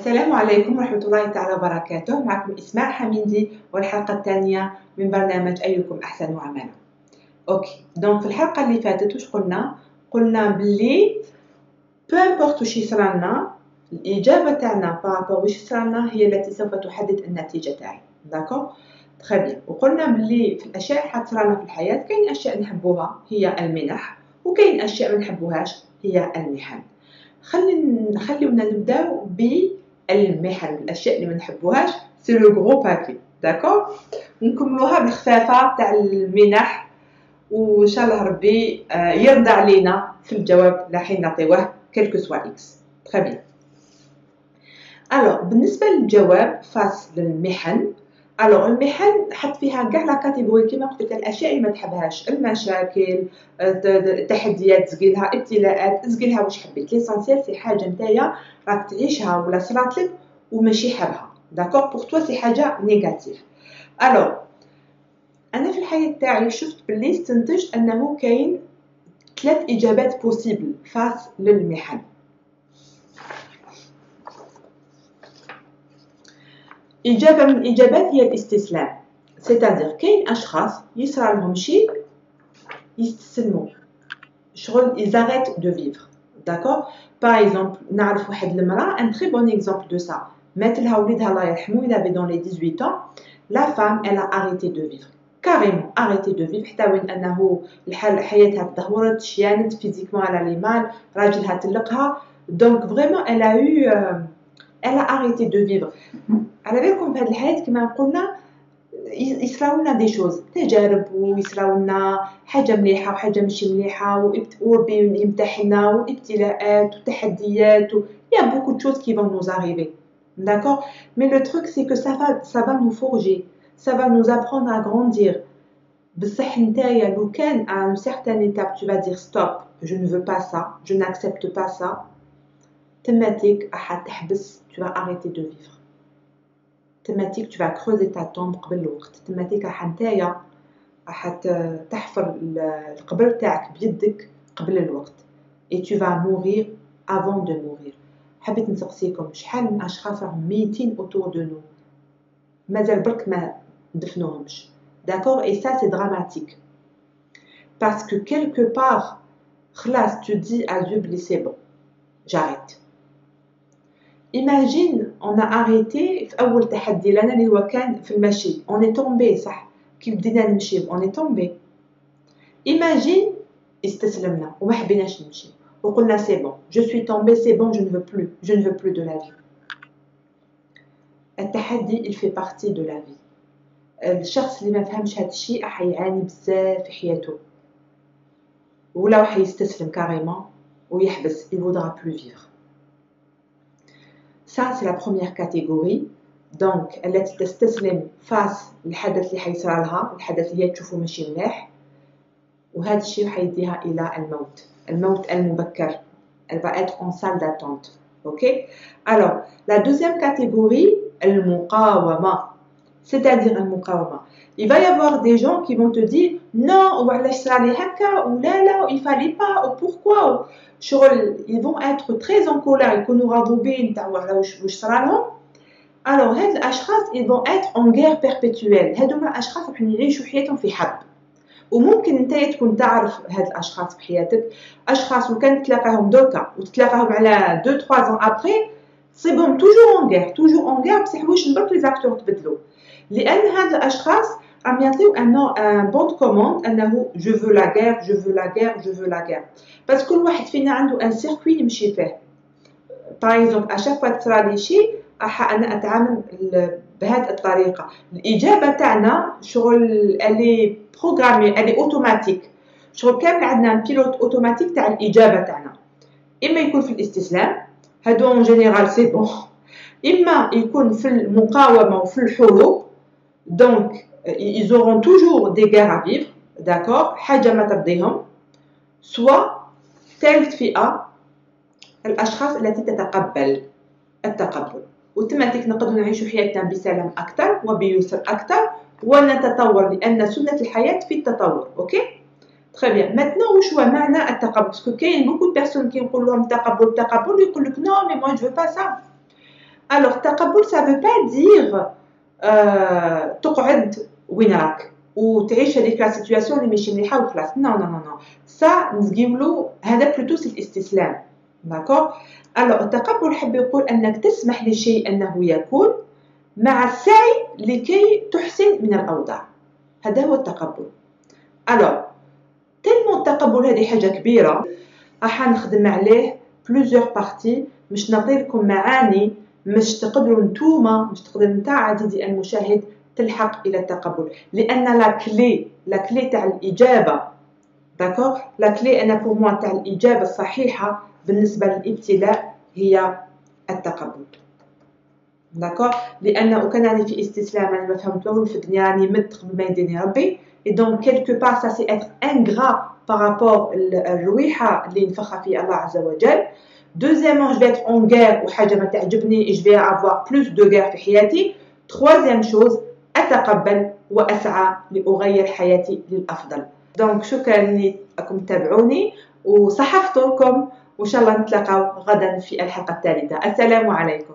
السلام عليكم ورحمة الله تعالى وبركاته. معكم إسماء حميدي والحلقة الثانية من برنامج أيكم أحسن عملا. أوكي، دونك في الحلقة اللي فاتت واش قلنا بلي بامبورت واش يصرالنا الإجابة تاعنا بارابور واش يصرالنا هي التي سوف تحدد النتيجة تاعي. داكوغ تري بيان. وقلنا بلي في الأشياء اللي حتصرالنا في الحياة كاين أشياء نحبوها هي المنح، وكاين أشياء ما نحبوهاش هي المحن. خليونا نبداو بالمحن، الاشياء اللي ما نحبوهاش سي لو غرو بابي. داكوغ نكملوها بالخفافه تاع المنح، وان شاء الله ربي يرضى علينا في الجواب اللي حين نعطيوه كلكو سوا اكس. تري بيان. الوغ بالنسبه للجواب فاس للمحن، الوغ المحن حط فيها كاع لا كاتيجوري كيما قلت لك، الاشياء اللي ما تحبهاش، المشاكل، التحديات زقيلها، ابتلاءات زقيلها، واش حبيت ليسونسيال سي حاجه نتايا راك تعيشها ولا صراتلك وماشي حابها. داكوغ بور توا سي حاجه نيجاتيف. الوغ انا في الحياه تاعي شفت باللي استنتجت انه كاين 3 اجابات بوسيبل فاس للمحن. إجابة من الإجابات هي الاستسلام، سيتادير كاين أشخاص يصرالهم شي يستسلموا، شغل ils arrêtent de vivre. D'accord. Par exemple نعرف واحد المرأة un très bon exemple de ça، مات لها وليدها الله يرحمه، il avait dans les 18 ans. La femme elle a arrêté de vivre, carrément arrêté de vivre، حتى وين أنه حياتها تدهورت، شيانت فيزيكمون على لي مال، راجلها طلقها، donc vraiment elle a arrêté de vivre. على بالكم في هذه الحياة كما قلنا يصراولنا دي شوز، تجارب، ويصراولنا حاجة مليحة وحاجة مش مليحة، وربي يمتحنا، وابتلاءات وتحديات، il y a beaucoup de choses qui vont nous arriver. D'accord. Mais le truc c'est que ça va nous forger, ça va nous apprendre à grandir. بصح نتايا لو كان à une certaine étape tu vas dire stop, je ne veux pas ça, je n'accepte pas ça، تماتيك راح تحبس، tu vas arrêter de vivre. تماتيك tu vas creuser ta tombe قبل الوقت، تماتيك راح نتايا راح تحفر القبر تاعك بيدك قبل الوقت، et tu vas mourir avant de mourir. حبيت نسقسيكم شحال من اشخاص راهم ميتين autour de nous مازال برك ما دفنوهمش. d'accord. et ça c'est dramatique parce que quelque part خلاص tu dis à Dieu بلي c'est bon j'arrête. Imagine on a arrêté في أول تحدي لنا اللي هو كان في المشي، on est tombé صح كي بدينا نمشي on est tombé. Imagine استسلمنا وما حبيناش نمشي وقلنا c'est bon je suis tombé, c'est bon je ne veux plus de la vie. التحدي il fait partie de la vie. الشخص اللي ما فهمش هذا الشيء راح يعاني بزاف في حياته، ولا راح يستسلم كاريمون ويحبس، il voudra plus vivre. Ça c'est la première catégorie. donc التي تستسلم فاس الحدث اللي حيصرى لها، الحدث اللي هي تشوفه ماشي مليح، وهذا الشيء حيديها الى الموت المبكر. elle va être en salle d'attente. ok. alors la deuxième catégorie المقاومة، c'est-à-dire المقاومة. il va y avoir des gens qui vont te dire non وعلاش صرالي هكا ولا il fallait pas ou pourquoi شغل ils vont être très en colère، يكونوا غاضبين تاع على واش صرالهم. alors هاد الاشخاص ils vont être en guerre perpétuelle. هادوما اشخاص راح يعيشوا حياتهم في حرب، وممكن نتايا تكون تعرف هاد الاشخاص في حياتك، اشخاص وكان تلاقاهم دوكا وتتلاقاهم على 2-3 ans après c'est bon toujours en guerre بصح واش برك لي زاكتور تبدلوا، لان هاد الاشخاص راهم يعطيو ان بون كوموند انه je veux la guerre بس كل واحد فينا عنده ان سيركوي يمشي فيه. باغ اكزومبل اشاك فوا تصرالي شي راح انا اتعامل بهذه الطريقه. الاجابه تاعنا شغل الي بروغرامي الي اوتوماتيك، شغل كامل عندنا بيلوت اوتوماتيك تاع الاجابه تاعنا، اما يكون في الاستسلام هادو ان جينيرال سي بون، اما يكون في المقاومه وفي الحروب دونك ils auront toujours des guerres à vivre. d'accord. حاجه ما ترضيهم. سوا ثالث فئه الاشخاص التي تتقبل التقبل، وتماتيك نقدر نعيش حياتنا بسلام اكثر وبيسر اكثر ونتطور، لان سنه الحياه في التطور. اوكي تري بيان. maintenant واش هو معنى التقبل؟ باسكو كاين beaucoup de personnes كي نقول لهم التقبل يقول لك non mais moi je veux pas ça. الوغ التقبل ça veut pas dire تقعد وين راك وتعيش هذيك لا سيتوياسيون اللي ماشي مليحه وخلاص. نو نو نو نو سا نقولوا هذا بلوتو سي الاستسلام. داكور. الوغ التقبل حب يقول انك تسمح لشيء انه يكون مع السعي لكي تحسن من الاوضاع. هذا هو التقبل. الوغ تلمو التقبل هذه حاجه كبيره راح نخدم عليه بلوزيور بارتي باش نعطي لكم معاني باش تقدروا نتوما باش تقدر نتاع عزيزي المشاهد تلحق الى التقبل. لان لا كلي تاع الاجابه داكور لا كلي انا بور موا تاع الاجابه الصحيحه بالنسبه للابتلاء هي التقبل. داكور. لانه كان راني في استسلام انا ما فهمت والو في الدنيا راني مت قبل ما يديني ربي اي دونك كيلكو بار سا سي اتر انغرا بارابور الرويحه اللي نفخها في الله عز وجل. Deuxièmement, je vais être en guerre وحاجة ما تعجبني et je vais avoir plus de guerre في حياتي. Troisième chose, أتقبل وأسعى لأغير حياتي للأفضل. دونك شكرا لكم تابعوني وصحفت لكم وإن شاء الله نتلاقاو غدا في الحلقة الثالثة. السلام عليكم.